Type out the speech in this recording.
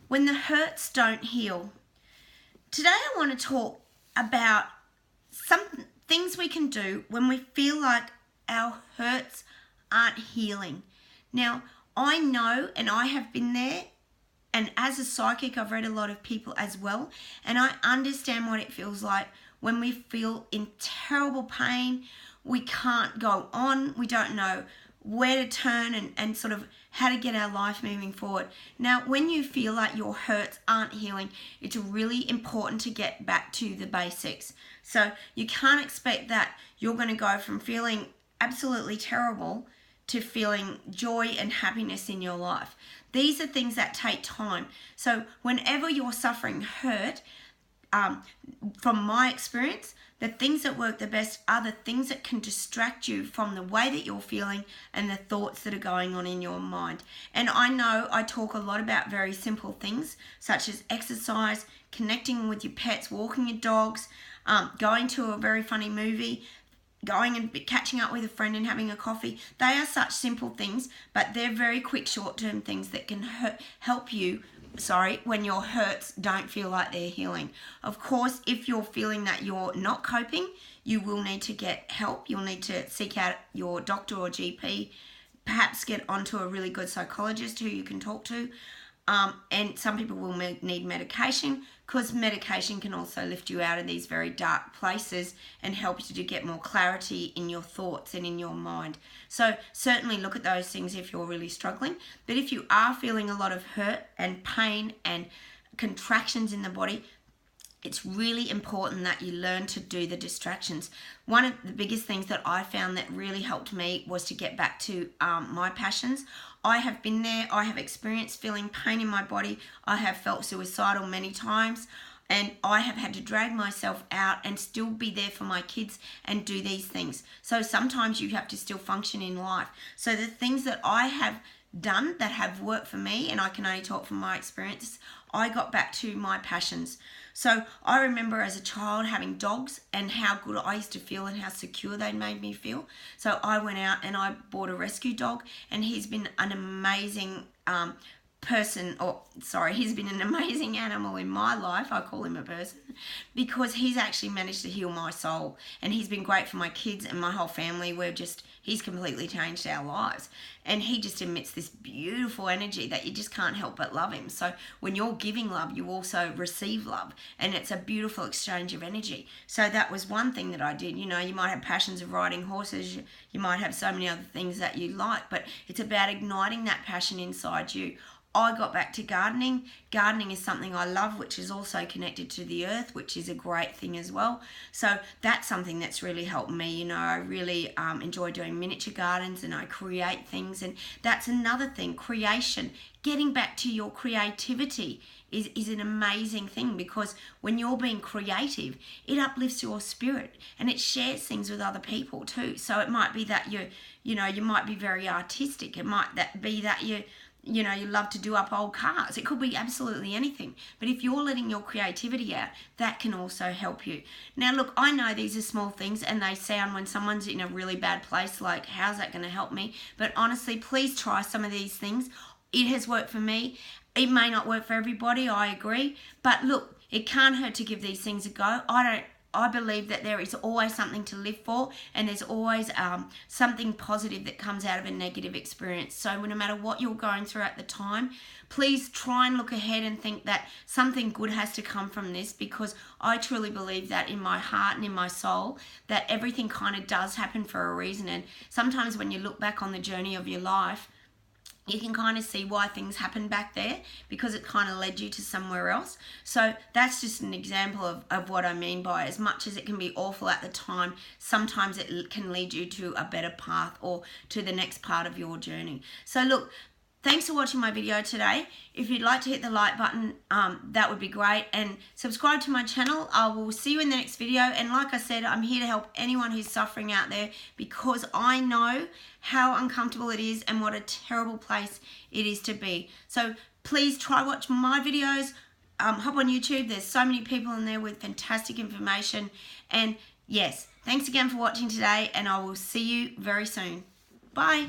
when the hurts don't heal. Today I want to talk about some things we can do when we feel like our hurts aren't healing. Now, I know, and I have been there, and as a psychic, I've read a lot of people as well, and I understand what it feels like when we feel in terrible pain. We can't go on, we don't know where to turn and sort of how to get our life moving forward. Now, when you feel like your hurts aren't healing, it's really important to get back to the basics. So you can't expect that you're going to go from feeling absolutely terrible to feeling joy and happiness in your life. These are things that take time. So whenever you're suffering hurt, from my experience, the things that work the best are the things that can distract you from the way that you're feeling and the thoughts that are going on in your mind. And I know I talk a lot about very simple things such as exercise, connecting with your pets, walking your dogs, going to a very funny movie, going and catching up with a friend and having a coffee. They are such simple things, but they're very quick short-term things that can help you when your hurts don't feel like they're healing. Of course, if you're feeling that you're not coping, you will need to get help. You'll need to seek out your doctor or GP, perhaps get onto a really good psychologist who you can talk to. And some people will need medication, because medication can also lift you out of these very dark places and help you to get more clarity in your thoughts and in your mind. So certainly look at those things if you're really struggling. But if you are feeling a lot of hurt and pain and contractions in the body, it's really important that you learn to do the distractions. One of the biggest things that I found that really helped me was to get back to my passions. I have been there. I have experienced feeling pain in my body. I have felt suicidal many times, and I have had to drag myself out and still be there for my kids and do these things. So sometimes you have to still function in life. So the things that I have done that have worked for me, and I can only talk from my experience, I got back to my passions. So I remember as a child having dogs and how good I used to feel and how secure they made me feel. So I went out and I bought a rescue dog, and he's been an amazing he's been an amazing animal in my life. I call him a person because he's actually managed to heal my soul, and he's been great for my kids and my whole family. He's completely changed our lives, and he just emits this beautiful energy that you just can't help but love him. So when you're giving love, you also receive love, and it's a beautiful exchange of energy. So that was one thing that I did. You know, you might have passions of riding horses, you might have so many other things that you like, but it's about igniting that passion inside you. I got back to gardening. Gardening is something I love, which is also connected to the earth, which is a great thing as well. So that's something that's really helped me. You know, I really enjoy doing miniature gardens, and I create things. And that's another thing, creation. Getting back to your creativity is an amazing thing, because when you're being creative, it uplifts your spirit and it shares things with other people too. So it might be that you might be very artistic. It might be that you love to do up old cars. It could be absolutely anything. But if you're letting your creativity out, that can also help you. Now, look, I know these are small things, and they sound, when someone's in a really bad place, like, how's that going to help me? But honestly, please try some of these things. It has worked for me. It may not work for everybody, I agree. But look, it can't hurt to give these things a go. I believe that there is always something to live for, and there's always something positive that comes out of a negative experience. So no matter what you're going through at the time, please try and look ahead and think that something good has to come from this, because I truly believe that in my heart and in my soul that everything kind of does happen for a reason. And sometimes when you look back on the journey of your life, you can kind of see why things happened back there, because it kind of led you to somewhere else. So that's just an example of what I mean by, as much as it can be awful at the time, sometimes it can lead you to a better path or to the next part of your journey. So look, thanks for watching my video today. If you'd like to hit the like button, that would be great. And subscribe to my channel. I will see you in the next video. And like I said, I'm here to help anyone who's suffering out there, because I know how uncomfortable it is and what a terrible place it is to be. So please try watch my videos. Hop on YouTube. There's so many people in there with fantastic information. And yes, thanks again for watching today, and I will see you very soon. Bye.